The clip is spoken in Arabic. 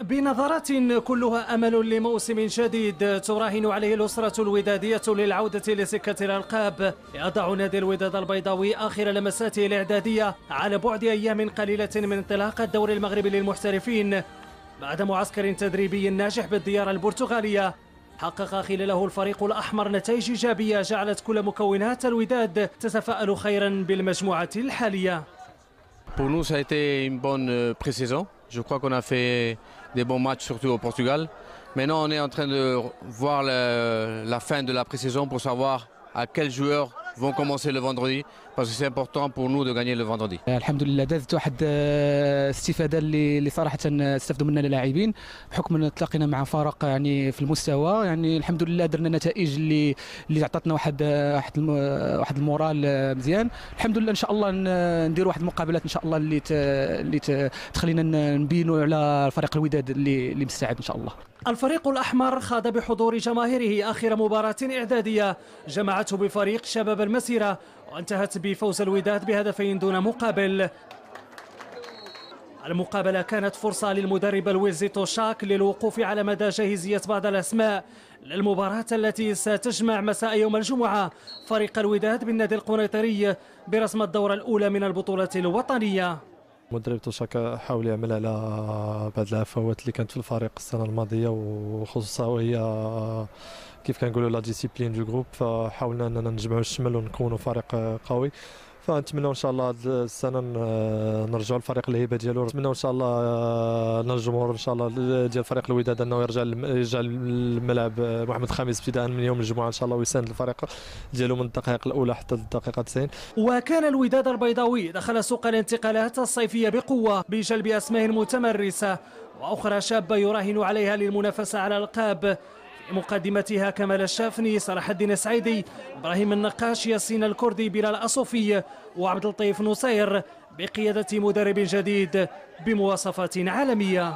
بنظرات كلها أمل لموسم جديد تراهن عليه الأسرة الودادية للعودة لسكة الألقاب، يضع نادي الوداد البيضاوي آخر لمساته الإعدادية على بعد أيام قليلة من انطلاق الدوري المغربي للمحترفين بعد معسكر تدريبي ناجح بالديار البرتغالية. حقق خلاله الفريق الأحمر نتائج إيجابية جعلت كل مكونات الوداد تتفائل خيرا بالمجموعة الحالية. Pour nous, ça a été une bonne pré-saison. Je crois qu'on a fait des bons matchs, surtout au Portugal. Maintenant, on est en train de voir la fin de la pré-saison pour savoir à quels joueurs vont commencer le vendredi, parce que c'est important pour nous de gagner le vendredi. الحمد لله دازت واحد الاستفاده اللي صراحه استفدوا منها اللاعبين بحكم ان تلاقينا مع فرق يعني في المستوى، يعني الحمد لله درنا نتائج اللي عطاتنا واحد المورال مزيان. الحمد لله ان شاء الله نديروا واحد المقابلات ان شاء الله اللي تخلينا نبينوا على فريق الوداد اللي مستعد ان شاء الله. الفريق الأحمر خاض بحضور جماهيره آخر مباراة إعدادية جمعته بفريق شباب المسيرة وانتهت بفوز الوداد بهدفين دون مقابل. المقابلة كانت فرصة للمدرب الويلزي توشاك للوقوف على مدى جاهزية بعض الأسماء للمباراة التي ستجمع مساء يوم الجمعة فريق الوداد بالنادي القنيطري برسم الدورة الأولى من البطولة الوطنية. مدرب توشاك حاول يعمل على بعض العفوات اللي كانت في الفريق السنه الماضيه، وخصوصا وهي كيف كنقولوا لا ديسيبلين دو جروب، فحاولنا اننا نجمعوا الشمل ونكونوا فريق قوي. فنتمنوا ان شاء الله هذه السنه نرجعوا للفريق الهيبه ديالو. نتمنوا ان شاء الله ان الجمهور ان شاء الله ديال فريق الوداد انه يرجع للملعب محمد خامس ابتداء من يوم الجمعه ان شاء الله، ويساند الفريق ديالو من الدقائق الاولى حتى الدقيقه 90. وكان الوداد البيضاوي دخل سوق الانتقالات الصيفية بقوة بجلب اسماء متمرسة واخرى شابة يراهن عليها للمنافسة على الألقاب، مقدمتها كمال الشافني، صلاح الدين السعيدي، ابراهيم النقاش، ياسين الكردي، بلال الأصوفي وعبد اللطيف نصير بقيادة مدرب جديد بمواصفات عالمية.